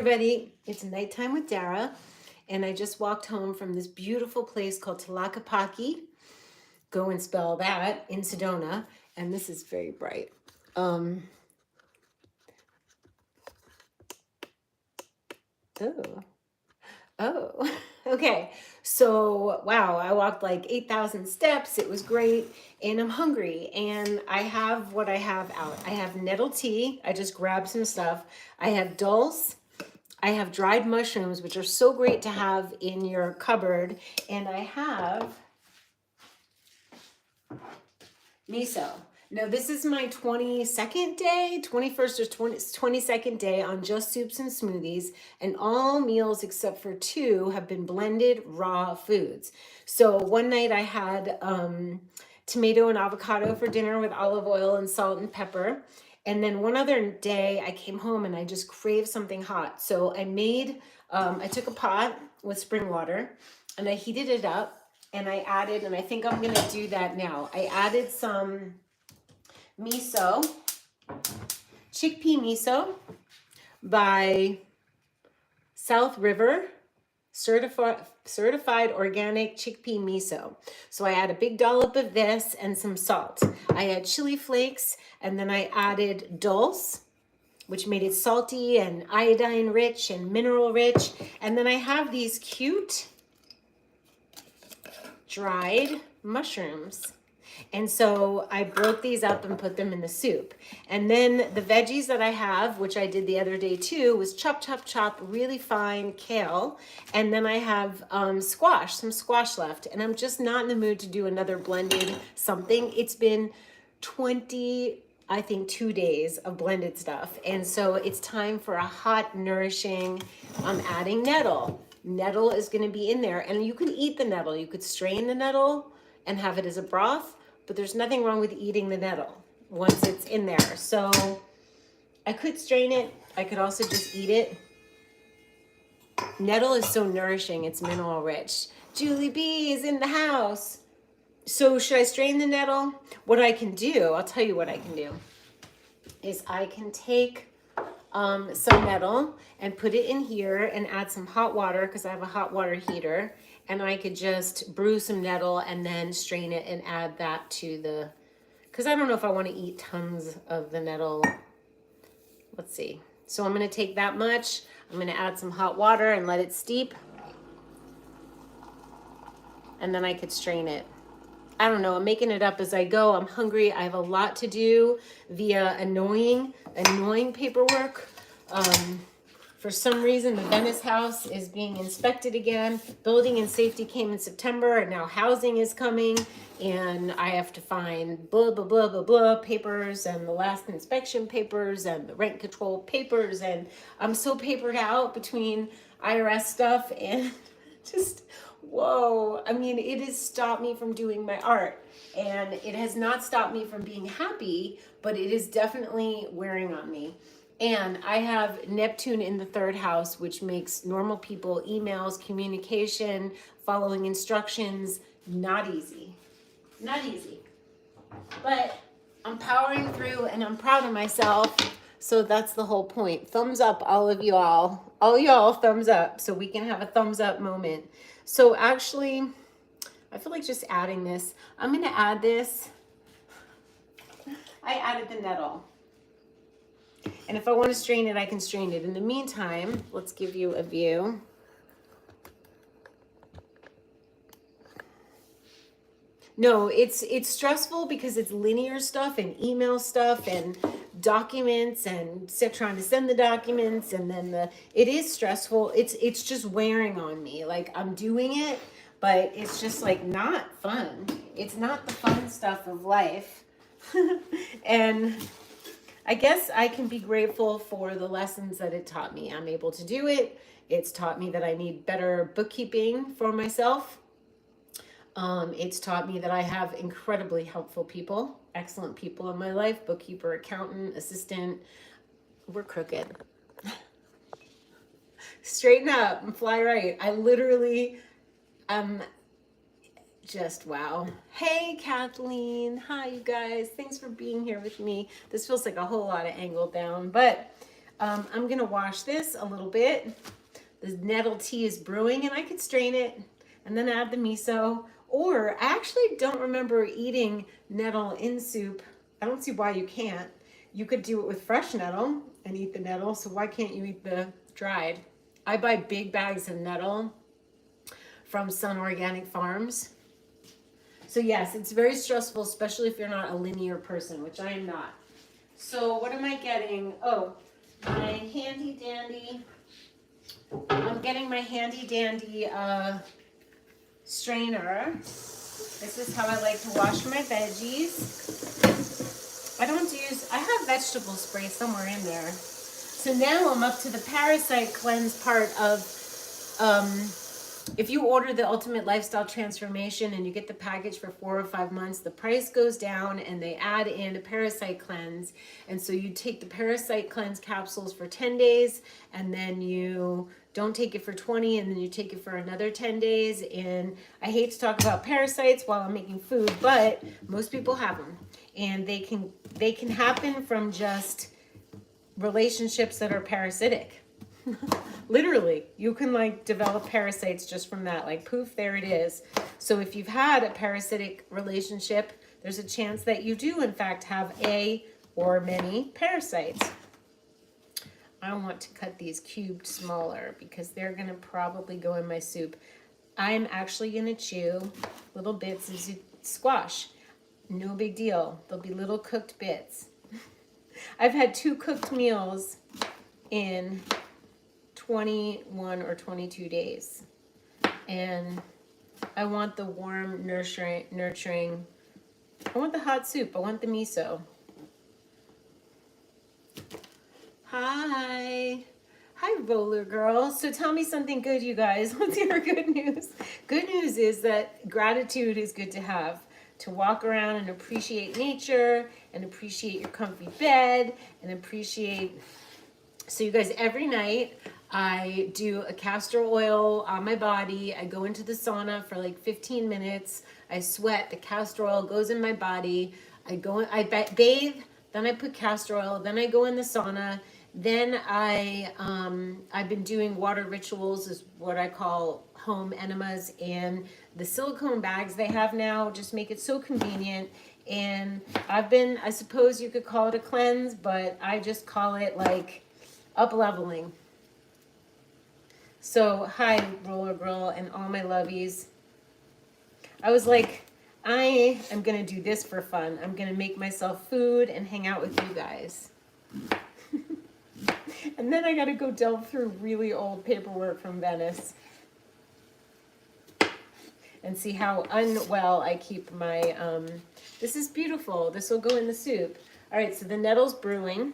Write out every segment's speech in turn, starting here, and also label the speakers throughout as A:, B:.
A: Everybody, it's nighttime with Dara, and I just walked home from this beautiful place called Tlaquepaque. Go and spell that in Sedona, and this is very bright. Um, oh, oh, okay. So, wow, I walked like 8,000 steps. It was great, and I'm hungry, and I have what I have out. I have nettle tea. I just grabbed some stuff. I have dulse. I have dried mushrooms, which are so great to have in your cupboard. And I have miso. Now, this is my 22nd day, 21st or 22nd day on just soups and smoothies. And all meals except for two have been blended raw foods. So one night I had tomato and avocado for dinner with olive oil and salt and pepper. And then one other day I came home and I just craved something hot. So I made, I took a pot with spring water and I heated it up and I added, and I think I'm gonna do that now. I added some miso, chickpea miso by South River, certified organic chickpea miso. So I add a big dollop of this and some salt. I add chili flakes, and then I added dulse, which made it salty and iodine rich and mineral rich. And then I have these cute dried mushrooms. And so I broke these up and put them in the soup. And then the veggies that I have, which I did the other day too, was chop really fine kale. And then I have squash, some squash left. And I'm just not in the mood to do another blended something. It's been 20, I think 2 days of blended stuff. And so it's time for a hot, nourishing, I'm adding nettle. Nettle is gonna be in there. And you can eat the nettle. You could strain the nettle and have it as a broth, but there's nothing wrong with eating the nettle once it's in there. So I could strain it. I could also just eat it. Nettle is so nourishing. It's mineral rich. Julie B is in the house. So should I strain the nettle? What I can do, I'll tell you what I can do, is I can take some nettle and put it in here and add some hot water because I have a hot water heater. And I could just brew some nettle and then strain it and add that to the, because I don't know if I want to eat tons of the nettle. Let's see. So I'm going to take that much. I'm going to add some hot water and let it steep. And then I could strain it. I don't know. I'm making it up as I go. I'm hungry. I have a lot to do via annoying paperwork. For some reason, the Venice house is being inspected again. Building and safety came in September, and now housing is coming, and I have to find blah, blah, blah, blah, blah papers, and the last inspection papers, and the rent control papers, and I'm so papered out between IRS stuff and just, whoa. I mean, it has stopped me from doing my art, and it has not stopped me from being happy, but it is definitely wearing on me. And I have Neptune in the third house, which makes normal people, emails, communication, following instructions, not easy. Not easy. But I'm powering through and I'm proud of myself. So that's the whole point. Thumbs up, all of y'all. All y'all, thumbs up. So we can have a thumbs up moment. So actually, I feel like just adding this. I'm going to add this. I added the nettle. And if I want to strain it, I can strain it. In the meantime, let's give you a view. No, it's stressful because it's linear stuff and email stuff and documents and trying to send the documents, and then it is stressful. It's just wearing on me. Like I'm doing it, but it's just like not fun. It's not the fun stuff of life. And I guess I can be grateful for the lessons that it taught me. I'm able to do it. It's taught me that I need better bookkeeping for myself. It's taught me that I have incredibly helpful people, excellent people in my life, bookkeeper, accountant, assistant. We're crooked. Straighten up and fly right. I literally, just wow. Hey, Kathleen. Hi, you guys. Thanks for being here with me. This feels like a whole lot of angle down, but I'm gonna wash this a little bit. The nettle tea is brewing and I could strain it and then add the miso. Or I actually don't remember eating nettle in soup. I don't see why you can't. You could do it with fresh nettle and eat the nettle, so why can't you eat the dried? I buy big bags of nettle from Sun Organic Farms. So yes, it's very stressful, especially if you're not a linear person, which I am not. So what am I getting? Oh, my handy dandy. I'm getting my handy dandy strainer. This is how I like to wash my veggies. I have vegetable spray somewhere in there. So now I'm up to the parasite cleanse part of, if you order the Ultimate Lifestyle Transformation and you get the package for 4 or 5 months, the price goes down and they add in a parasite cleanse. And so you take the parasite cleanse capsules for 10 days and then you don't take it for 20 and then you take it for another 10 days. And I hate to talk about parasites while I'm making food, but most people have them. And they can happen from just relationships that are parasitic. Literally, you can like develop parasites just from that. Like poof, there it is. So if you've had a parasitic relationship, there's a chance that you do in fact have a or many parasites. I want to cut these cubed smaller because they're gonna probably go in my soup. I'm actually gonna chew little bits of squash. No big deal. They'll be little cooked bits. I've had 2 cooked meals in 21 or 22 days. And I want the warm, nurturing, I want the hot soup. I want the miso. Hi. Hi, roller girl. So tell me something good, you guys. Let's hear good news. Good news is that gratitude is good to have. To walk around and appreciate nature and appreciate your comfy bed and appreciate. So you guys, every night I do a castor oil on my body. I go into the sauna for like 15 minutes. I sweat, the castor oil goes in my body. I bathe, then I put castor oil, then I go in the sauna. Then I've been doing water rituals, is what I call home enemas, and the silicone bags they have now just make it so convenient. And I suppose you could call it a cleanse, but I just call it like up leveling. So hi, roller girl and all my lovies. I was like, I am gonna do this for fun. I'm gonna make myself food and hang out with you guys. And then I gotta go delve through really old paperwork from Venice and see how unwell I keep my, this is beautiful. This will go in the soup. All right, so the nettle's brewing.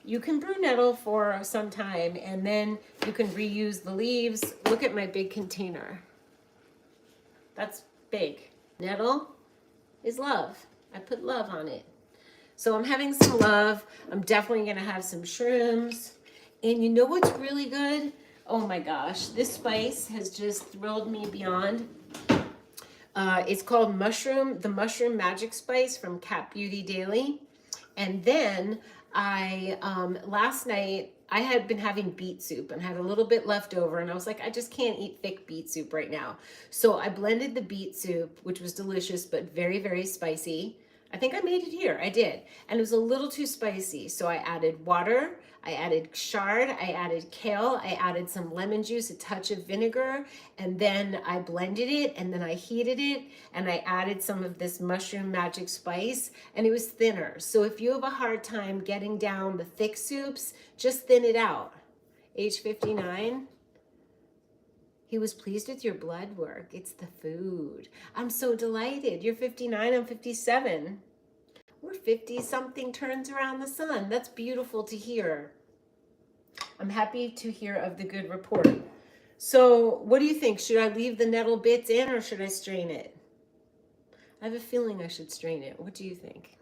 A: You can brew nettle for some time and then you can reuse the leaves. Look at my big container. That's big. Nettle is love. I put love on it. So I'm having some love. I'm definitely gonna have some shrooms. And you know what's really good? Oh my gosh, this spice has just thrilled me beyond. It's called the Mushroom Magic Spice from Cat Beauty Daily. And then last night, I had been having beet soup and had a little bit left over and I was like, I just can't eat thick beet soup right now. So I blended the beet soup, which was delicious, but very, very spicy. I think I made it here, I did. And it was a little too spicy. So I added water, I added chard, I added kale, I added some lemon juice, a touch of vinegar, and then I blended it and then I heated it and I added some of this mushroom magic spice and it was thinner. So if you have a hard time getting down the thick soups, just thin it out. Age 59. He was pleased with your blood work. It's the food. I'm so delighted. You're 59, I'm 57. We're 50, something turns around the sun. That's beautiful to hear. I'm happy to hear of the good report. So what do you think? Should I leave the nettle bits in or should I strain it? I have a feeling I should strain it. What do you think?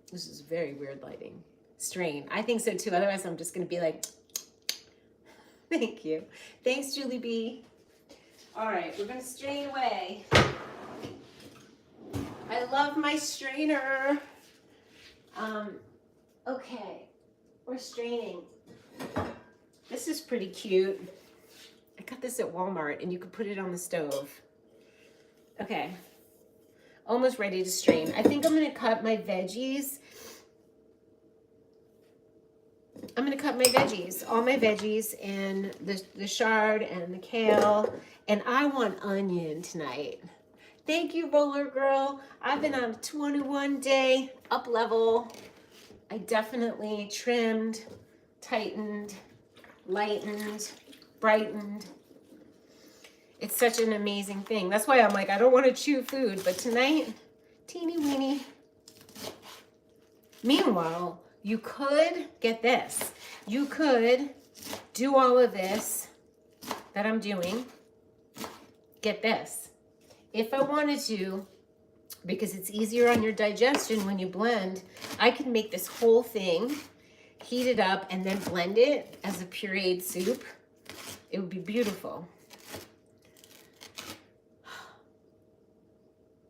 A: This is very weird lighting. Strain. I think so too. Otherwise I'm just going to be like, thank you. Thanks, Julie B. All right, we're going to strain away. I love my strainer. Okay, we're straining. This is pretty cute. I got this at Walmart and you could put it on the stove. Okay, almost ready to strain. I think I'm gonna cut my veggies. I'm gonna cut my veggies, all my veggies, and the chard and the kale, and I want onion tonight. Thank you, Roller Girl. I've been on a 21-day up level. I definitely trimmed, tightened, lightened, brightened. It's such an amazing thing. That's why I'm like, I don't want to chew food, but tonight, teeny weeny. Meanwhile, you could get this. You could do all of this that I'm doing. Get this. If I wanted to, because it's easier on your digestion when you blend, I can make this whole thing, heat it up, and then blend it as a pureed soup. It would be beautiful.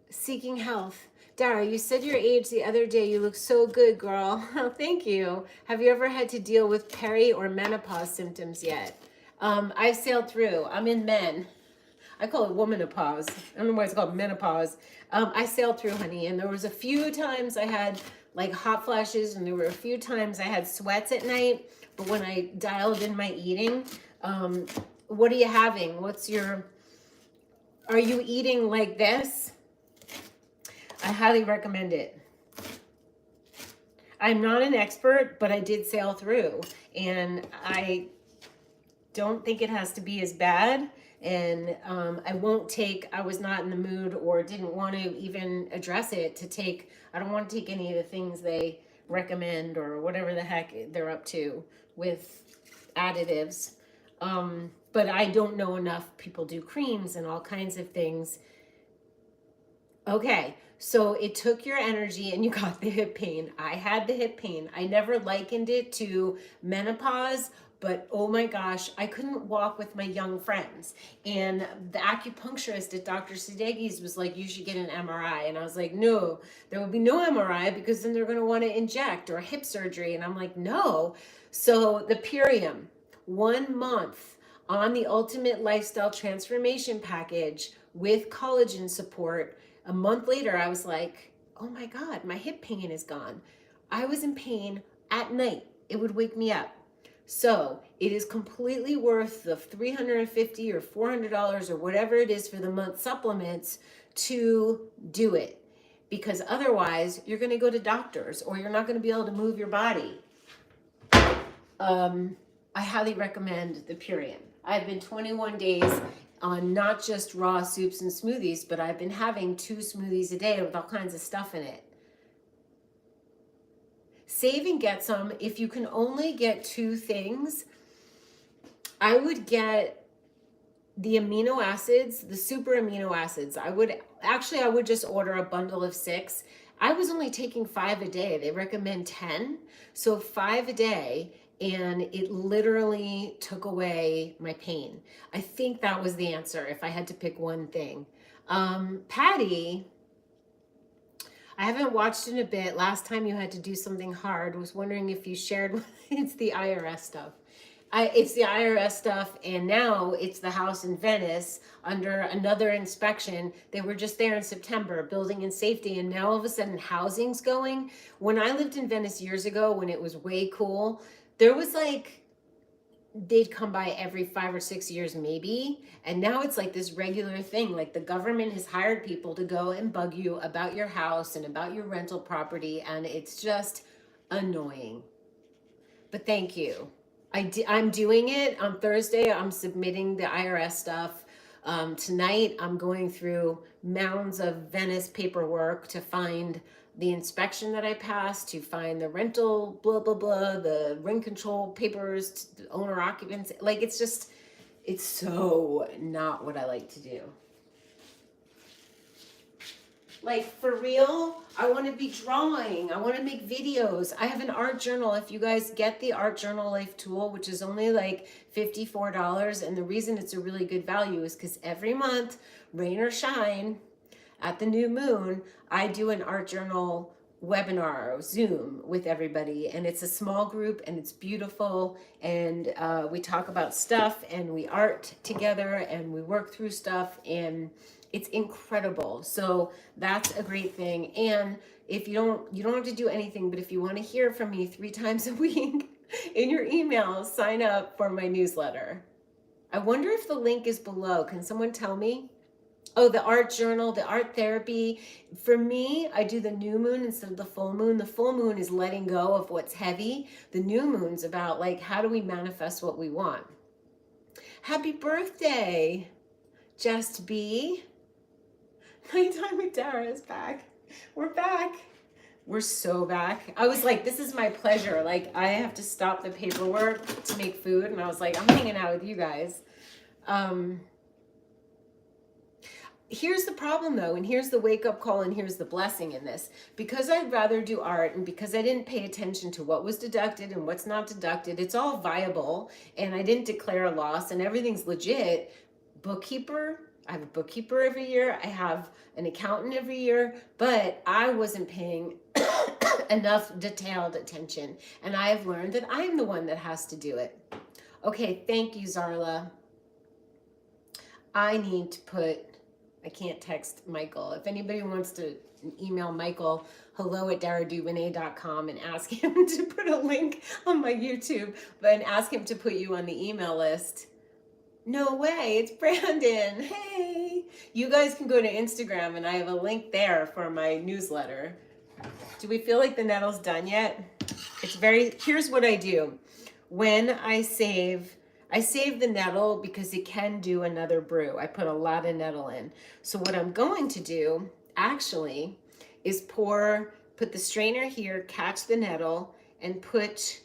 A: Seeking health. Dara, you said your age the other day. You look so good, girl. Oh, thank you. Have you ever had to deal with peri or menopause symptoms yet? I've sailed through. I'm in men. I call it womanopause. I don't know why it's called menopause. I sailed through, honey, and there was a few times I had like hot flashes, and there were a few times I had sweats at night. But when I dialed in my eating, what are you having? Are you eating like this? I highly recommend it. I'm not an expert, but I did sail through, and I don't think it has to be as bad. And I was not in the mood or didn't want to even address it I don't want to take any of the things they recommend or whatever the heck they're up to with additives. But I don't know enough. People do creams and all kinds of things. Okay, so it took your energy and you got the hip pain. I had the hip pain. I never likened it to menopause, but oh my gosh, I couldn't walk with my young friends. And the acupuncturist at Dr. Sedegi's was like, you should get an MRI. And I was like, no, there will be no MRI because then they're going to want to inject or hip surgery. And I'm like, no. So the Purium, 1 month on the Ultimate Lifestyle Transformation Package with collagen support. A month later, I was like, oh my God, my hip pain is gone. I was in pain at night. It would wake me up. So it is completely worth the $350 or $400 or whatever it is for the month supplements to do it. Because otherwise, you're going to go to doctors or you're not going to be able to move your body. I highly recommend the Purium. I've been 21 days on not just raw soups and smoothies, but I've been having 2 smoothies a day with all kinds of stuff in it. Save and get some. If you can only get 2 things, I would get the amino acids, the super amino acids. I would just order a bundle of 6. I was only taking 5 a day. They recommend 10. So 5 a day, and it literally took away my pain. I think that was the answer if I had to pick one thing. Patty, I haven't watched in a bit. Last time you had to do something hard. Was wondering if you shared. It's the IRS stuff. It's the IRS stuff, and now it's the house in Venice under another inspection. They were just there in September, building in safety, and now all of a sudden housing's going. When I lived in Venice years ago, when it was way cool, there was like, they'd come by every 5 or 6 years maybe, and now it's like this regular thing. Like the government has hired people to go and bug you about your house and about your rental property, and it's just annoying. But thank you. I'm doing it on Thursday. I'm submitting the IRS stuff. Tonight I'm going through mounds of Venice paperwork to find the inspection that I passed, to find the rental, blah, blah, blah, the rent control papers, owner occupancy. Like, it's so not what I like to do. Like, for real, I want to be drawing. I want to make videos. I have an art journal. If you guys get the Art Journal Life tool, which is only like $54, and the reason it's a really good value is because every month, rain or shine, at the new moon, I do an art journal webinar, Zoom with everybody, and it's a small group and it's beautiful, and we talk about stuff and we art together and we work through stuff, and it's incredible. So that's a great thing. And if you don't have to do anything, but if you want to hear from me 3 times a week in your email, sign up for my newsletter. I wonder if the link is below. Can someone tell me? Oh, the art journal, the art therapy. For me, I do the new moon instead of the full moon. The full moon is letting go of what's heavy. The new moon's about, like, how do we manifest what we want? Happy birthday, Just Be. Nighttime with Dara is back. We're back. We're so back. I was like, this is my pleasure. Like, I have to stop the paperwork to make food. And I was like, I'm hanging out with you guys. Here's the problem though, and here's the wake-up call, and here's the blessing in this. Because I'd rather do art, and because I didn't pay attention to what was deducted and what's not deducted, it's all viable, and I didn't declare a loss, and everything's legit. Bookkeeper, I have a bookkeeper every year, I have an accountant every year, but I wasn't paying enough detailed attention, and I have learned that I'm the one that has to do it. Okay, thank you, Zarla. I need to put... I can't text Michael. If anybody wants to email Michael, hello@daradowinne.com, and ask him to put a link on my YouTube, and ask him to put you on the email list. No way, it's Brandon. Hey. You guys can go to Instagram, and I have a link there for my newsletter. Do we feel like the nettle's done yet? Here's what I do. When I save the nettle because it can do another brew. I put a lot of nettle in. So what I'm going to do actually is put the strainer here, catch the nettle, and put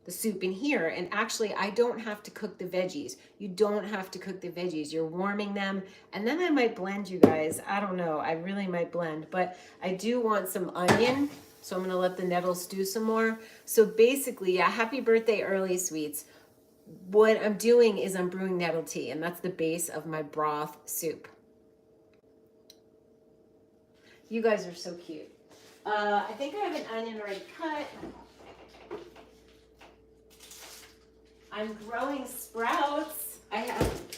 A: the soup in here. And actually, I don't have to cook the veggies. You don't have to cook the veggies. You're warming them. And then I might blend, you guys. I don't know. I really might blend. But I do want some onion. So I'm going to let the nettle stew some more. So basically, yeah, happy birthday early, sweets. What I'm doing is I'm brewing nettle tea, and that's the base of my broth soup. You guys are so cute. I think I have an onion already cut. I'm growing sprouts. I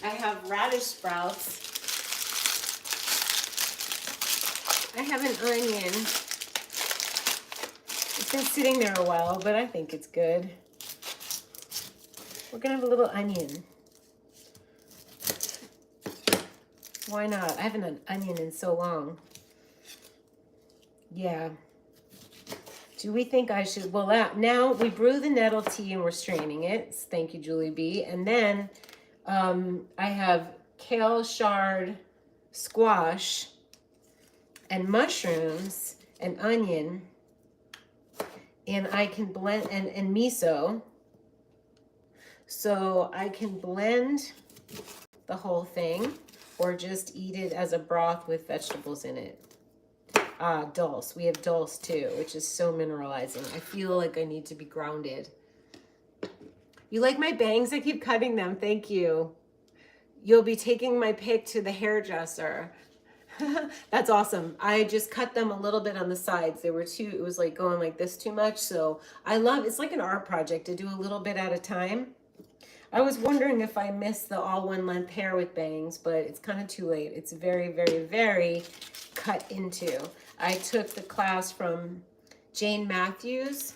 A: have radish sprouts. I have an onion. It's been sitting there a while, but I think it's good. We're gonna have a little onion. Why not? I haven't had an onion in so long. Yeah. Do we think I should? Well, now we brew the nettle tea and we're straining it. Thank you, Julie B. And then I have kale, chard, squash, and mushrooms, and onion. And I can blend, and miso. So I can blend the whole thing or just eat it as a broth with vegetables in it. Dulse. We have dulse too, which is so mineralizing. I feel like I need to be grounded. You like my bangs? I keep cutting them. Thank you. You'll be taking my pic to the hairdresser. That's awesome. I just cut them a little bit on the sides. They were it was like going like this too much. So it's like an art project to do a little bit at a time. I was wondering if I missed the all one length hair with bangs, but it's kind of too late. It's very, very, very cut into. I took the class from Jane Matthews,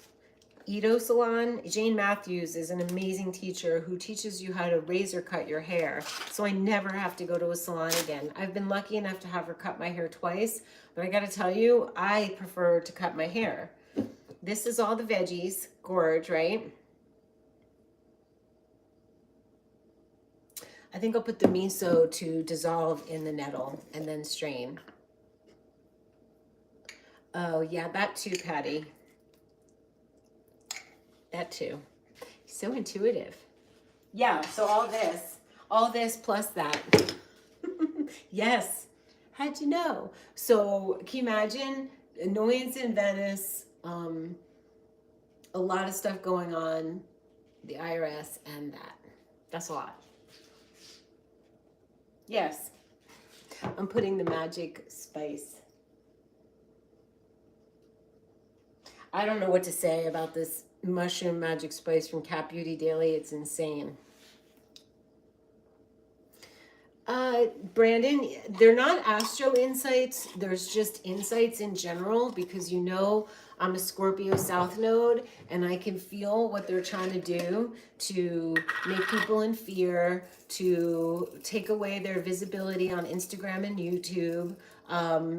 A: Edo Salon. Jane Matthews is an amazing teacher who teaches you how to razor cut your hair. So I never have to go to a salon again. I've been lucky enough to have her cut my hair twice, but I got to tell you, I prefer to cut my hair. This is all the veggies, gorge, right? I think I'll put the miso to dissolve in the nettle and then strain. Oh, yeah, that too, Patty. That too. So intuitive. Yeah, so all this plus that. Yes. How'd you know? So can you imagine? Annoyance in Venice, a lot of stuff going on, the IRS, and that. That's a lot. Yes, I'm putting the magic spice. I don't know what to say about this mushroom magic spice from Cat Beauty Daily. It's insane. Brandon, they're not astro insights. There's just insights in general because you know I'm a Scorpio South node and I can feel what they're trying to do to make people in fear, to take away their visibility on Instagram and YouTube.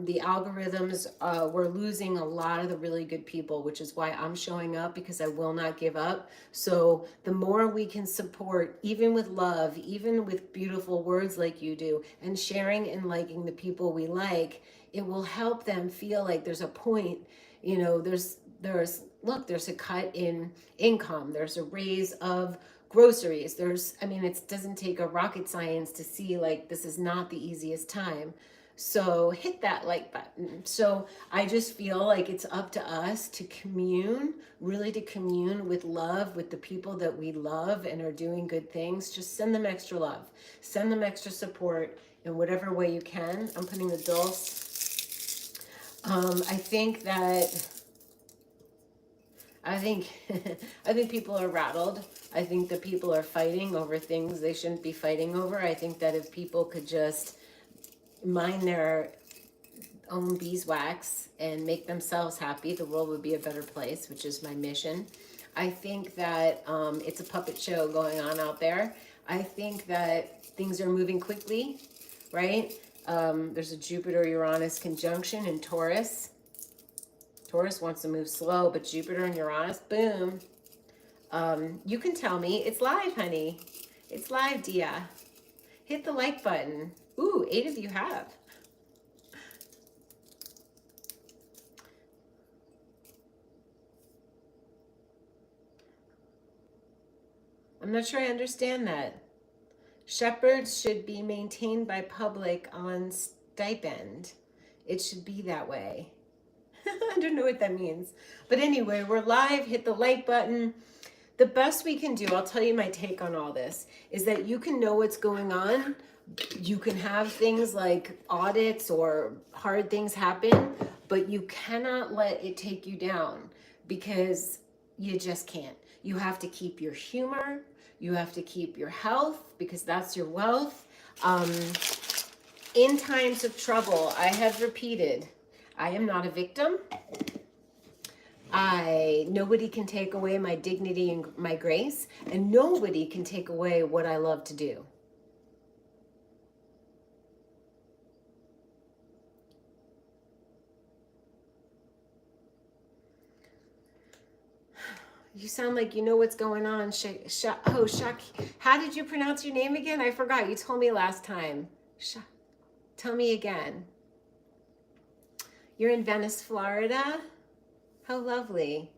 A: The algorithms, we're losing a lot of the really good people, which is why I'm showing up, because I will not give up. So the more we can support, even with love, even with beautiful words like you do, and sharing and liking the people we like, it will help them feel like there's a point, you know, there's look, there's a cut in income, there's a raise of groceries, there's, I mean, it doesn't take a rocket science to see like this is not the easiest time. So hit that like button. So I just feel like it's up to us to commune, really to commune with love, with the people that we love and are doing good things. Just send them extra love, send them extra support in whatever way you can. I'm putting the dulse. I think that, I think people are rattled. I think that people are fighting over things they shouldn't be fighting over. I think that if people could just mind their own beeswax and make themselves happy, the world would be a better place, which is my mission. I think that it's a puppet show going on out there. I think that things are moving quickly, right? There's a Jupiter-Uranus conjunction in Taurus. Taurus wants to move slow, but Jupiter and Uranus, boom. You can tell me. It's live, honey. It's live, Dia. Hit the like button. Ooh, 8 of you have. I'm not sure I understand that. Shepherds should be maintained by public on stipend. It should be that way. I don't know what that means. But anyway, we're live. Hit the like button. The best we can do, I'll tell you my take on all this, is that you can know what's going on. You can have things like audits or hard things happen, but you cannot let it take you down, because you just can't. You have to keep your humor. You have to keep your health, because that's your wealth. In times of trouble, I have repeated, I am not a victim. Nobody can take away my dignity and my grace, and nobody can take away what I love to do. You sound like you know what's going on. How did you pronounce your name again? I forgot. You told me last time. Tell me again. You're in Venice, Florida? How lovely.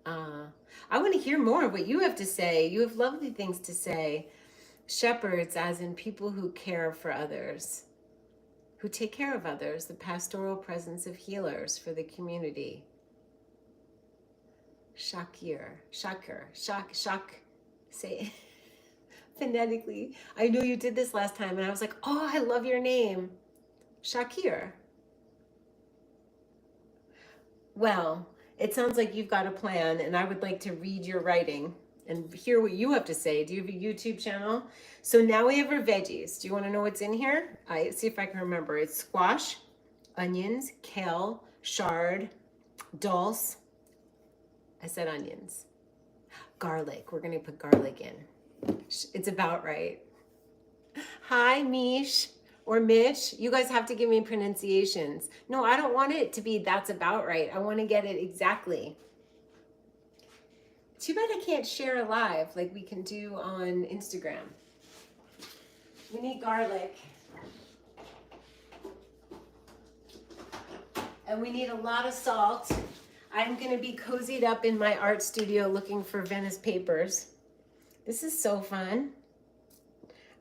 A: I want to hear more of what you have to say. You have lovely things to say. Shepherds, as in people who care for others, who take care of others, the pastoral presence of healers for the community. Shakir, say phonetically. I know you did this last time and I was like, oh, I love your name. Shakir. Well, it sounds like you've got a plan, and I would like to read your writing and hear what you have to say. Do you have a YouTube channel? So now we have our veggies. Do you want to know what's in here? See if I can remember. It's squash, onions, kale, chard, dulse. I said onions. Garlic. We're going to put garlic in. It's about right. Hi, Mish or Mitch. You guys have to give me pronunciations. No, I don't want it to be that's about right. I want to get it exactly. Too bad I can't share live like we can do on Instagram. We need garlic. And we need a lot of salt. I'm going to be cozied up in my art studio looking for Venice papers. This is so fun.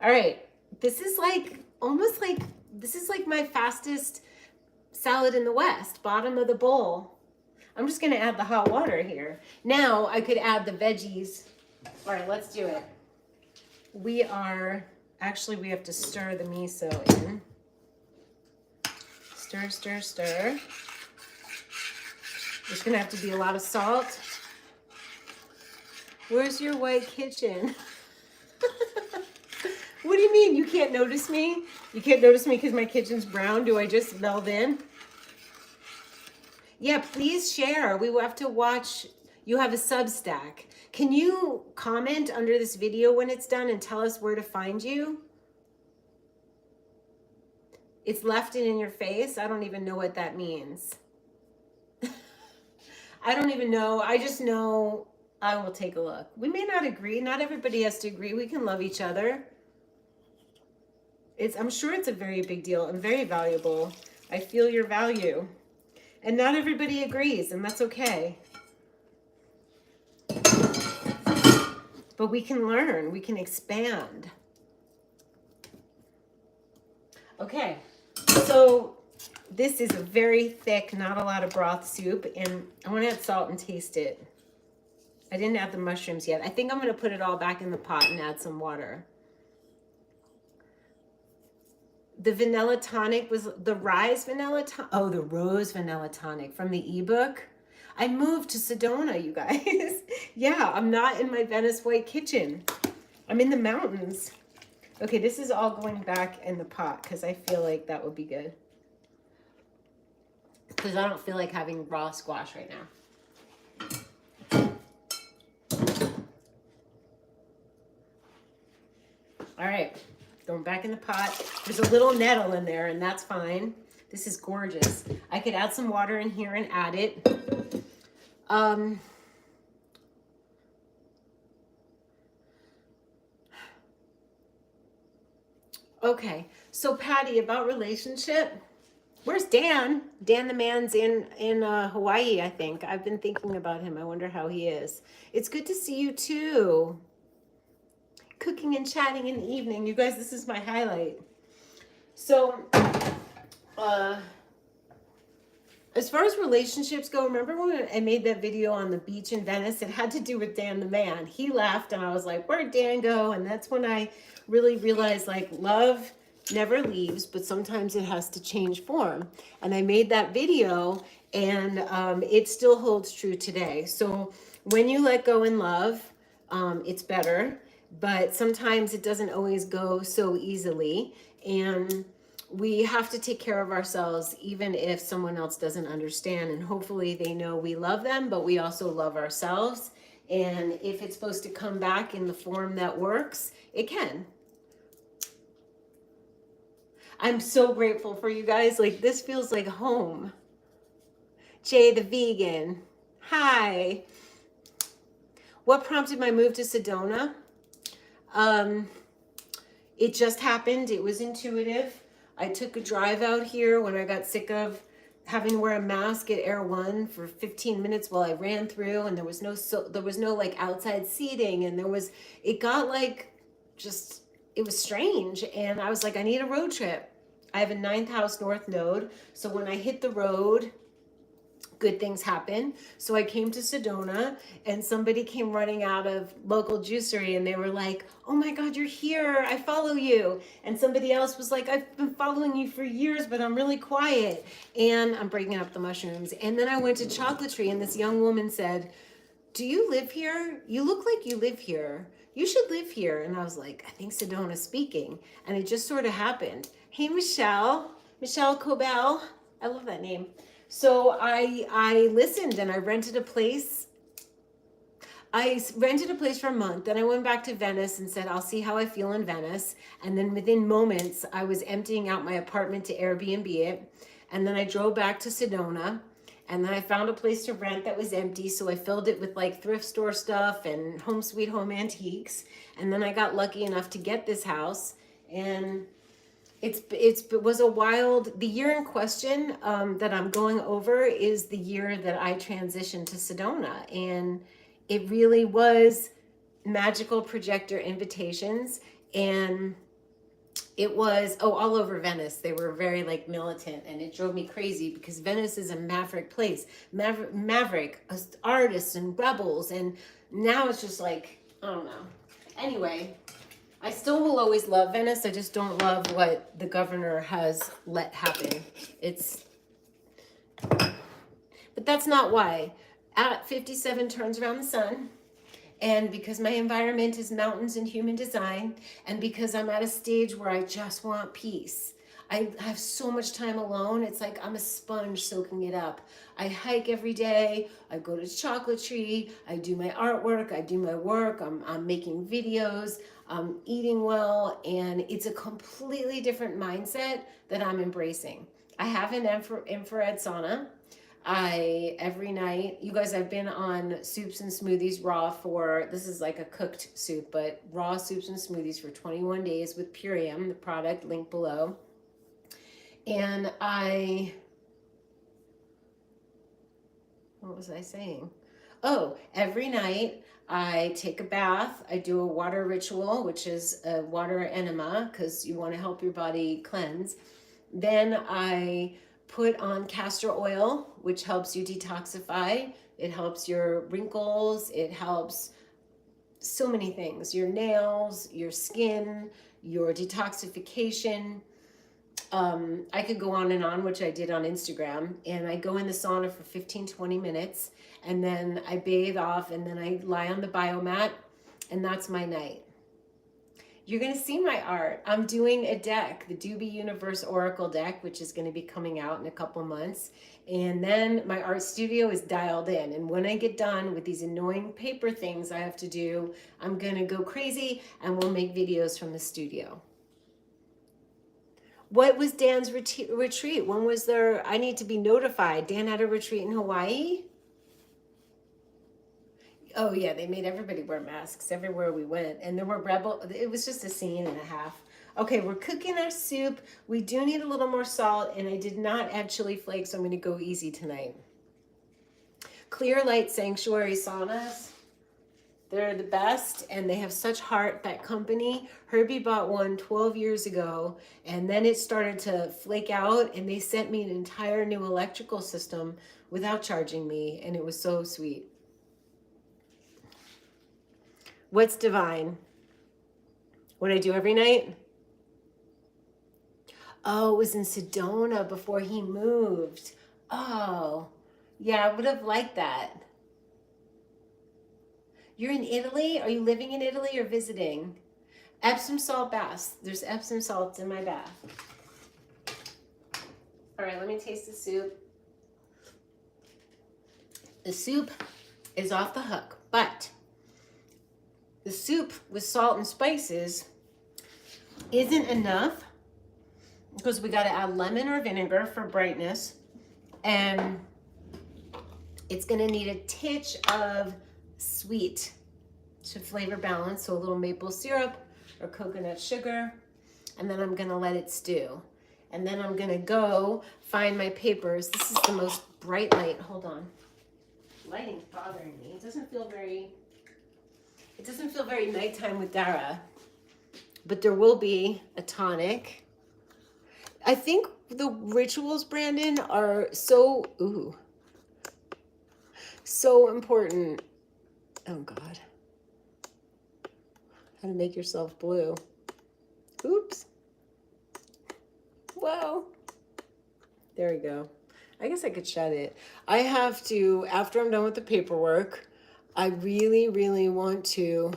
A: All right. This is like, almost like, this is like my fastest salad in the West, bottom of the bowl. I'm just going to add the hot water here. Now I could add the veggies. All right, let's do it. We have to stir the miso in. Stir, stir, stir. There's gonna have to be a lot of salt. Where's your white kitchen? What do you mean you can't notice me? You can't notice me because my kitchen's brown? Do I just meld in? Yeah, please share. We will have to watch. You have a Substack. Can you comment under this video when it's done and tell us where to find you? It's left it in your face? I don't even know what that means. I don't even know. I just know I will take a look. We may not agree. Not everybody has to agree. We can love each other. I'm sure it's a very big deal and very valuable. I feel your value. And not everybody agrees, and that's okay. But we can learn. We can expand. Okay. So this is a very thick, not a lot of broth soup, and I want to add salt and taste it. I didn't add the mushrooms yet. I think I'm going to put it all back in the pot and add some water. The vanilla tonic was the Rise vanilla tonic. Oh, the Rose vanilla tonic from the ebook. I moved to Sedona, you guys. Yeah, I'm not in my Venice white kitchen. I'm in the mountains. Okay, this is all going back in the pot because I feel like that would be good. Because I don't feel like having raw squash right now. All right, going back in the pot. There's a little nettle in there, and that's fine. This is gorgeous. I could add some water in here and add it. Okay, so Patty, about relationship. Where's Dan? Dan the man's in Hawaii, I think. I've been thinking about him. I wonder how he is. It's good to see you too. Cooking and chatting in the evening. You guys, this is my highlight. So, as far as relationships go, remember when I made that video on the beach in Venice? It had to do with Dan the man. He left and I was like, where'd Dan go? And that's when I really realized, like, love never leaves, but sometimes it has to change form. And I made that video, and it still holds true today. So when you let go in love, it's better, but sometimes it doesn't always go so easily. And we have to take care of ourselves, even if someone else doesn't understand. And hopefully they know we love them, but we also love ourselves. And if it's supposed to come back in the form that works, it can. I'm so grateful for you guys. Like, this feels like home. Jay the vegan. Hi. What prompted my move to Sedona? It just happened. It was intuitive. I took a drive out here when I got sick of having to wear a mask at Air One for 15 minutes while I ran through, and there was no like outside seating, and it got like just, it was strange. And I was like, I need a road trip. I have a 9th house north node. So when I hit the road, good things happen. So I came to Sedona, and somebody came running out of local juicery, and they were like, oh my God, you're here. I follow you. And somebody else was like, I've been following you for years, but I'm really quiet. And I'm breaking up the mushrooms. And then I went to Chocolatry, and this young woman said, do you live here? You look like you live here. You should live here. And I was like, I think Sedona's speaking. And it just sort of happened. Hey, Michelle Cobell. I love that name. So I listened, and I rented a place. I rented a place for a month. Then I went back to Venice and said, I'll see how I feel in Venice. And then within moments, I was emptying out my apartment to Airbnb it. And then I drove back to Sedona. And then I found a place to rent that was empty. So I filled it with like thrift store stuff and home sweet home antiques. And then I got lucky enough to get this house. And it was a wild, the year in question that I'm going over is the year that I transitioned to Sedona. And it really was magical projector invitations. And it was, all over Venice. They were very like militant, and it drove me crazy because Venice is a maverick place. Maverick artists and rebels. And now it's just like, I don't know. Anyway, I still will always love Venice. I just don't love what the governor has let happen. But But that's not why. At 57 turns around the sun, and because my environment is mountains and human design, and because I'm at a stage where I just want peace. I have so much time alone. It's like I'm a sponge soaking it up. I hike every day. I go to Chocolate Tree. I do my artwork. I do my work. I'm making videos. I'm eating well. And it's a completely different mindset that I'm embracing. I have an infrared sauna. Every night, you guys, I've been on soups and smoothies raw for, this is like a cooked soup, but raw soups and smoothies for 21 days with Purium, the product, link below. And what was I saying? Oh, every night I take a bath. I do a water ritual, which is a water enema because you want to help your body cleanse. Then I put on castor oil, which helps you detoxify. It helps your wrinkles. It helps so many things, your nails, your skin, your detoxification. I could go on and on, which I did on Instagram, and I go in the sauna for 15-20 minutes, and then I bathe off, and then I lie on the biomat, and that's my night. You're going to see my art. I'm doing a deck, the Doobie Universe Oracle deck, which is going to be coming out in a couple months. And then my art studio is dialed in. And when I get done with these annoying paper things I have to do, I'm going to go crazy and we'll make videos from the studio. What was Dan's retreat? When was there? I need to be notified. Dan had a retreat in Hawaii? Oh yeah, they made everybody wear masks everywhere we went. And there were it was just a scene and a half. Okay, we're cooking our soup. We do need a little more salt, and I did not add chili flakes, so I'm gonna go easy tonight. Clear Light Sanctuary saunas. They're the best, and they have such heart, that company. Herbie bought one 12 years ago, and then it started to flake out, and they sent me an entire new electrical system without charging me, and it was so sweet. What's divine? What I do every night? Oh, it was in Sedona before he moved. Oh, yeah, I would have liked that. You're in Italy? Are you living in Italy or visiting? Epsom salt baths. There's Epsom salts in my bath. All right, let me taste the soup. The soup is off the hook, but the soup with salt and spices isn't enough because we got to add lemon or vinegar for brightness, and it's going to need a titch of sweet to flavor balance, so a little maple syrup or coconut sugar, and then I'm going to let it stew. And then I'm going to go find my papers. This is the most bright light. Hold on. Lighting's bothering me. It doesn't feel very nighttime with Dara, but there will be a tonic. I think the rituals, Brandon, are so important. Oh God. How to make yourself blue. Oops. Whoa. There we go. I guess I could shut it. I have to, after I'm done with the paperwork, I really, really want to,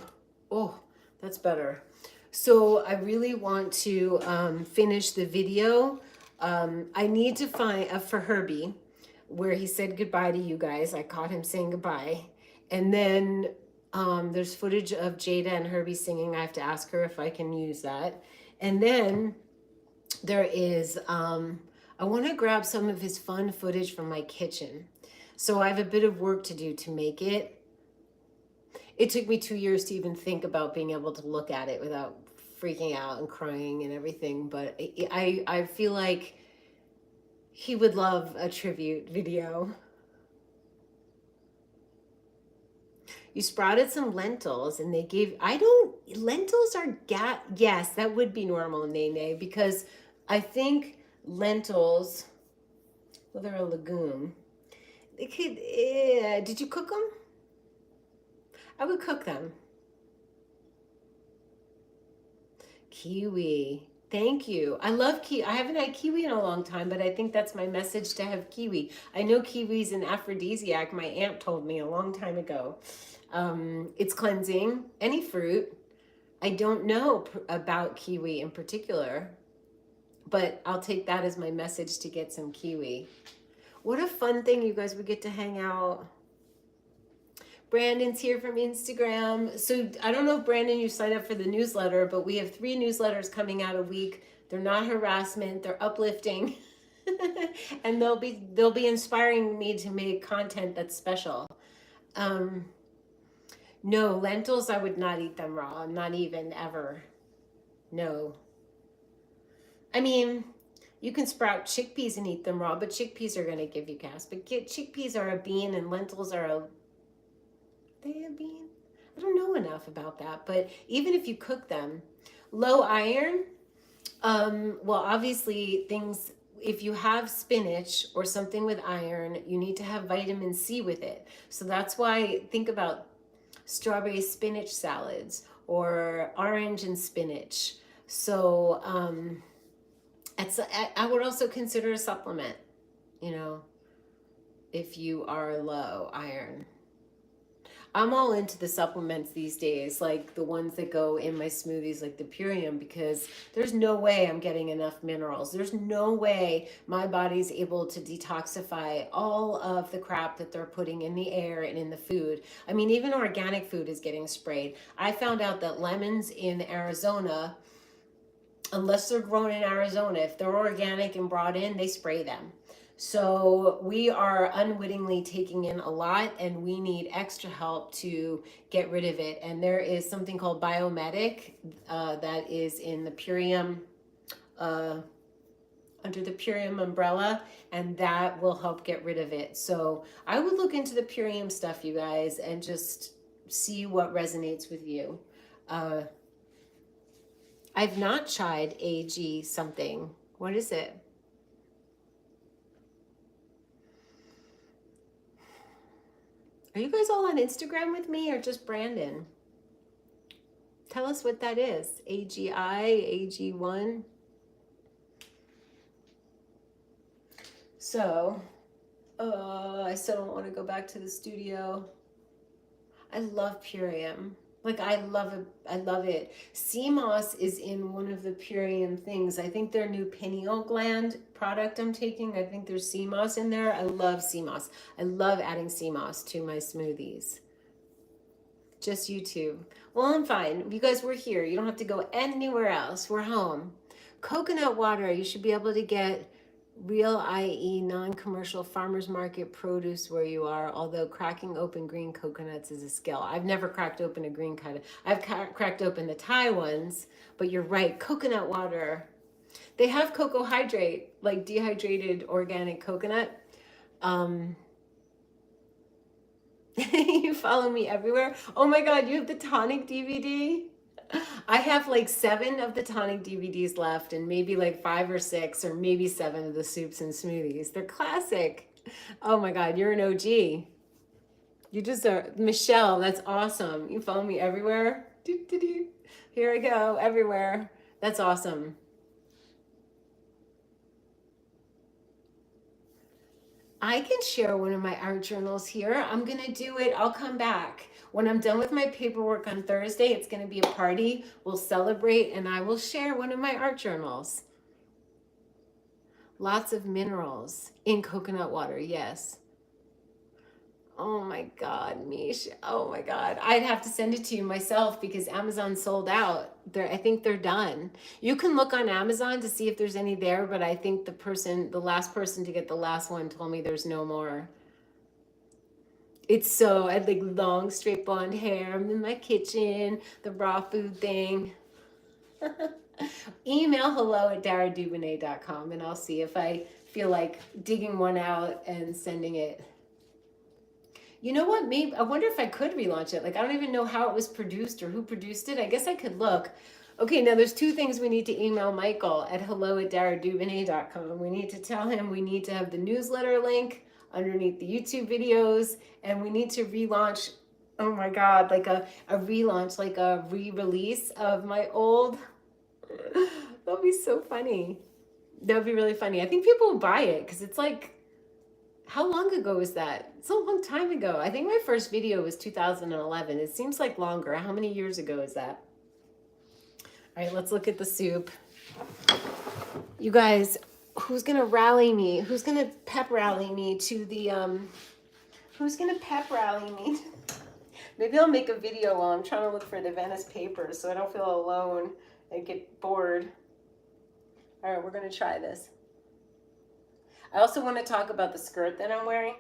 A: oh, that's better. So I really want to finish the video. I need to find, for Herbie, where he said goodbye to you guys. I caught him saying goodbye. And then there's footage of Jada and Herbie singing. I have to ask her if I can use that. And then there is, I want to grab some of his fun footage from my kitchen. So I have a bit of work to do to make it. It took me 2 years to even think about being able to look at it without freaking out and crying and everything. But I feel like he would love a tribute video. You sprouted some lentils and they gave, lentils are, yes, that would be normal, Nene, because I think lentils, well, they're a legume. They could, did you cook them? I would cook them. Kiwi. Thank you. I love kiwi. I haven't had kiwi in a long time, but I think that's my message to have kiwi. I know kiwi's an aphrodisiac. My aunt told me a long time ago. It's cleansing. Any fruit. I don't know about kiwi in particular, but I'll take that as my message to get some kiwi. What a fun thing, you guys. We get to hang out. Brandon's here from Instagram. So I don't know if Brandon, you signed up for the newsletter, but we have 3 newsletters coming out a week. They're not harassment, they're uplifting. And they'll be inspiring me to make content that's special. No, lentils, I would not eat them raw, not even ever. No. I mean, you can sprout chickpeas and eat them raw, but chickpeas are going to give you gas. But chickpeas are a bean and lentils are a they a bean? I don't know enough about that, but even if you cook them, low iron, well, obviously things, if you have spinach or something with iron, you need to have vitamin C with it. So that's why think about strawberry spinach salads or orange and spinach. So I would also consider a supplement, you know, if you are low iron. I'm all into the supplements these days, like the ones that go in my smoothies, like the Purium, because there's no way I'm getting enough minerals. There's no way my body's able to detoxify all of the crap that they're putting in the air and in the food. I mean, even organic food is getting sprayed. I found out that lemons in Arizona, unless they're grown in Arizona, if they're organic and brought in, they spray them. So we are unwittingly taking in a lot, and we need extra help to get rid of it. And there is something called Biomedic that is in the Purium, under the Purium umbrella, and that will help get rid of it. So I would look into the Purium stuff, you guys, and just see what resonates with you. I've not tried AG something. What is it? Are you guys all on Instagram with me or just Brandon? Tell us what that is. AGI, AG1. So, I still don't want to go back to the studio. I love Purium. Like, I love it. I love it. Sea moss is in one of the Purium things. I think their new pineal gland product I'm taking, I think there's sea moss in there. I love sea moss. I love adding sea moss to my smoothies. Just YouTube. Well, I'm fine. You guys, we're here. You don't have to go anywhere else. We're home. Coconut water. You should be able to get real, i.e. non-commercial farmers market produce where you are, although cracking open green coconuts is a skill. I've never cracked open a green coconut. I've cracked open the Thai ones, but you're right, coconut water. They have cocoa hydrate, like dehydrated organic coconut. You follow me everywhere. Oh my God, you have the tonic DVD? I have like 7 of the tonic DVDs left, and maybe like 5 or 6 or maybe 7 of the soups and smoothies. They're classic. Oh my God, you're an OG. You just are. Michelle, that's awesome. You follow me everywhere. Here I go, everywhere. That's awesome. I can share one of my art journals here. I'm going to do it. I'll come back. When I'm done with my paperwork on Thursday, it's going to be a party. We'll celebrate, and I will share one of my art journals. Lots of minerals in coconut water, yes. Oh my God, Mish. Oh my God. I'd have to send it to you myself because Amazon sold out. I think they're done. You can look on Amazon to see if there's any there, but I think the last person to get the last one told me there's no more. It's I had like long straight blonde hair. I'm in my kitchen, the raw food thing. Email hello@daradubonnet.com and I'll see if I feel like digging one out and sending it. You know what? Maybe I wonder if I could relaunch it. Like, I don't even know how it was produced or who produced it. I guess I could look. Okay, now there's 2 things we need to email Michael at hello@daradubonnet.com. We need to tell him we need to have the newsletter link underneath the YouTube videos, and we need to relaunch, oh my God, like a relaunch, like a re-release of my old That'll be so funny. That would be really funny. I think people will buy it because it's like, how long ago was that? It's a long time ago. I think my first video was 2011. It seems like longer. How many years ago is that? All right, let's look at the soup. You guys, who's going to rally me? Who's going to pep rally me to the, who's going to pep rally me? Maybe I'll make a video while I'm trying to look for the Venice papers so I don't feel alone and get bored. All right, we're going to try this. I also want to talk about the skirt that I'm wearing.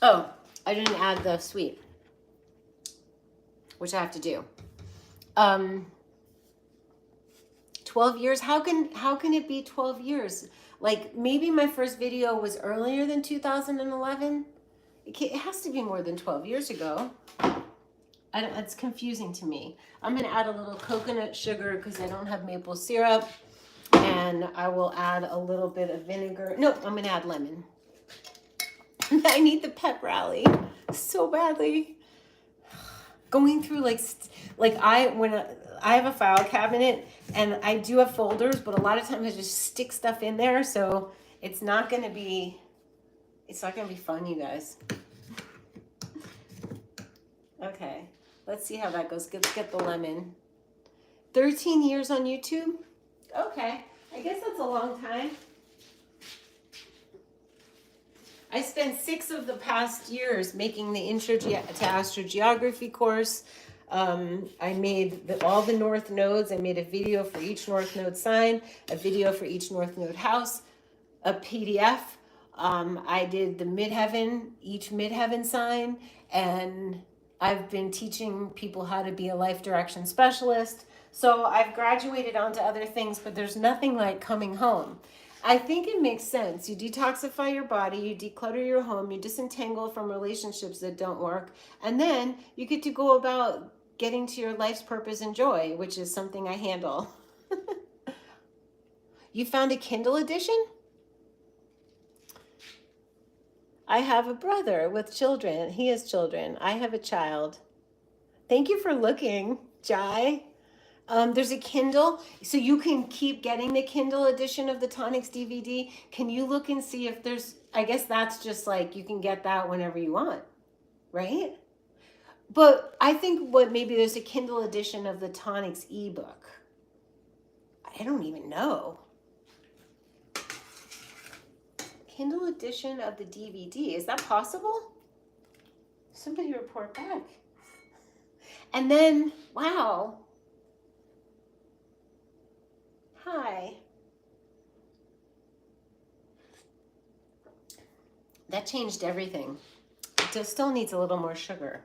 A: Oh, I didn't add the sweet, which I have to do. 12 years, how can it be 12 years? Like, maybe my first video was earlier than 2011. It has to be more than 12 years ago. It's confusing to me. I'm gonna add a little coconut sugar because I don't have maple syrup. And I will add a little bit of vinegar. No, I'm gonna add lemon. I need the pep rally so badly. Going through when I have a file cabinet and I do have folders, but a lot of times I just stick stuff in there, so it's not gonna be fun, you guys. Okay, let's see how that goes. Let's get the lemon. 13 years on YouTube? Okay, I guess that's a long time. I spent 6 of the past years making the Intro to Astrogeography course. I made all the north nodes. I made a video for each north node sign, a video for each north node house, a PDF. I did the midheaven, each midheaven sign, and I've been teaching people how to be a life direction specialist. So I've graduated onto other things, but there's nothing like coming home. I think it makes sense. You detoxify your body, you declutter your home, you disentangle from relationships that don't work, and then you get to go about getting to your life's purpose and joy, which is something I handle. You found a Kindle edition? I have a brother with children. He has children. I have a child. Thank you for looking, Jai. There's a Kindle, so you can keep getting the Kindle edition of the Tonics DVD. Can you look and see if there's, I guess that's just like, you can get that whenever you want, right? But I think maybe there's a Kindle edition of the Tonics ebook. I don't even know. Kindle edition of the DVD, is that possible? Somebody report back. And then, wow. Hi. That changed everything. It just still needs a little more sugar.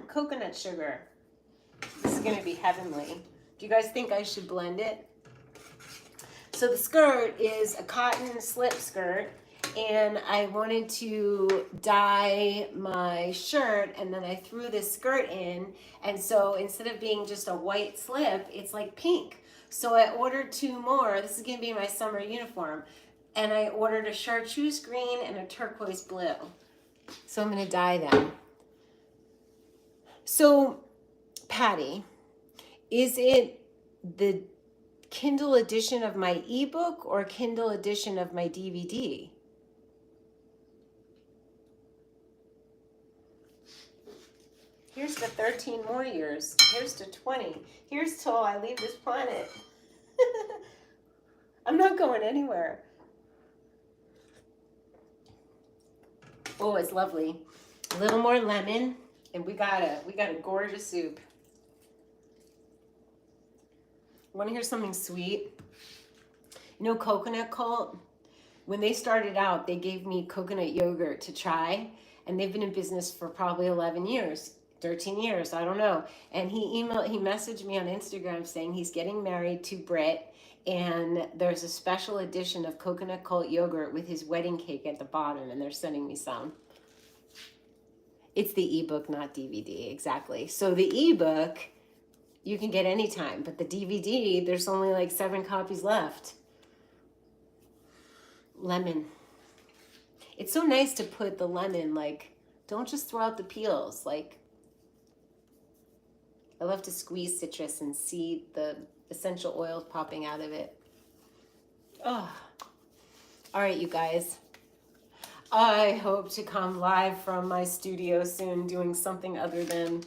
A: Coconut sugar. This is going to be heavenly. Do you guys think I should blend it? So the skirt is a cotton slip skirt, and I wanted to dye my shirt, and then I threw this skirt in, and so instead of being just a white slip, it's like pink. So I ordered 2 more. This is going to be my summer uniform, and I ordered a chartreuse green and a turquoise blue. So I'm going to dye them. So, Patty, is it the Kindle edition of my ebook or Kindle edition of my DVD? Here's to 13 more years. Here's to 20. Here's till I leave this planet. I'm not going anywhere. Oh, it's lovely. A little more lemon, and we got a gorgeous soup. Want to hear something sweet? You know, Coconut Cult? When they started out, they gave me coconut yogurt to try, and they've been in business for probably 11 years, 13 years, I don't know. And he messaged me on Instagram saying he's getting married to Britt, and there's a special edition of Coconut Cult yogurt with his wedding cake at the bottom, and they're sending me some. It's the ebook, not DVD, exactly. So the ebook you can get anytime, but the DVD, there's only like 7 copies left. Lemon. It's so nice to put the lemon like Don't just throw out the peels. Like, I love to squeeze citrus and see the essential oils popping out of it. Oh, all right, you guys. I hope to come live from my studio soon doing something other than,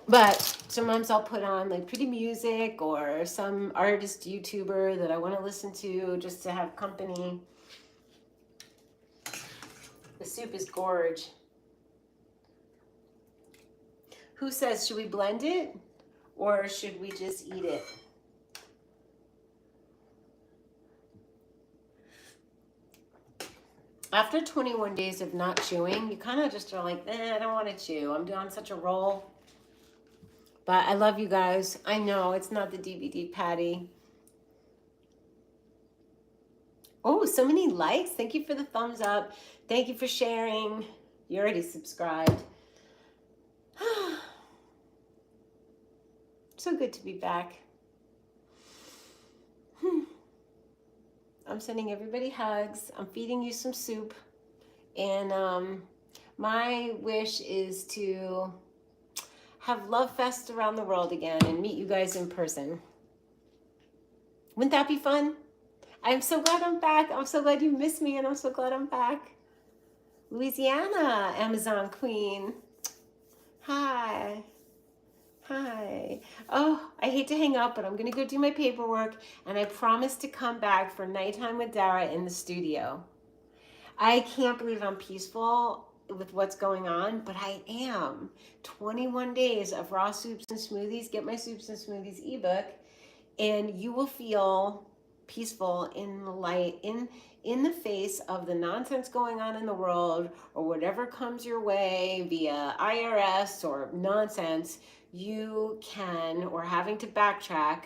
A: but sometimes I'll put on like pretty music or some artist YouTuber that I want to listen to just to have company. The soup is gorge. Who says, should we blend it or should we just eat it? After 21 days of not chewing, you kind of just are like, I don't want to chew. I'm doing such a roll. But I love you guys. I know it's not the DVD patty. Oh, so many likes. Thank you for the thumbs up. Thank you for sharing. You already subscribed. So good to be back. I'm sending everybody hugs. I'm feeding you some soup. And my wish is to have Love Fest around the world again and meet you guys in person. Wouldn't that be fun? I'm so glad I'm back. I'm so glad you missed me, and I'm so glad I'm back. Louisiana, Amazon Queen. Hi. Hi. Oh, I hate to hang up, but I'm going to go do my paperwork, and I promise to come back for Nighttime with Dara in the studio. I can't believe I'm peaceful with what's going on, but I am. 21 days of raw soups and smoothies. Get my soups and smoothies ebook, and you will feel peaceful in the light, in the face of the nonsense going on in the world, or whatever comes your way via IRS or nonsense. You can, or having to backtrack,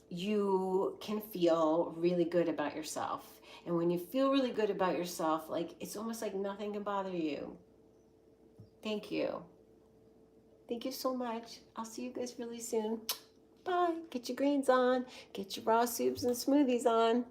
A: you can feel really good about yourself. And when you feel really good about yourself, like, it's almost like nothing can bother you. Thank you. Thank you so much. I'll see you guys really soon. Bye. Get your greens on. Get your raw soups and smoothies on.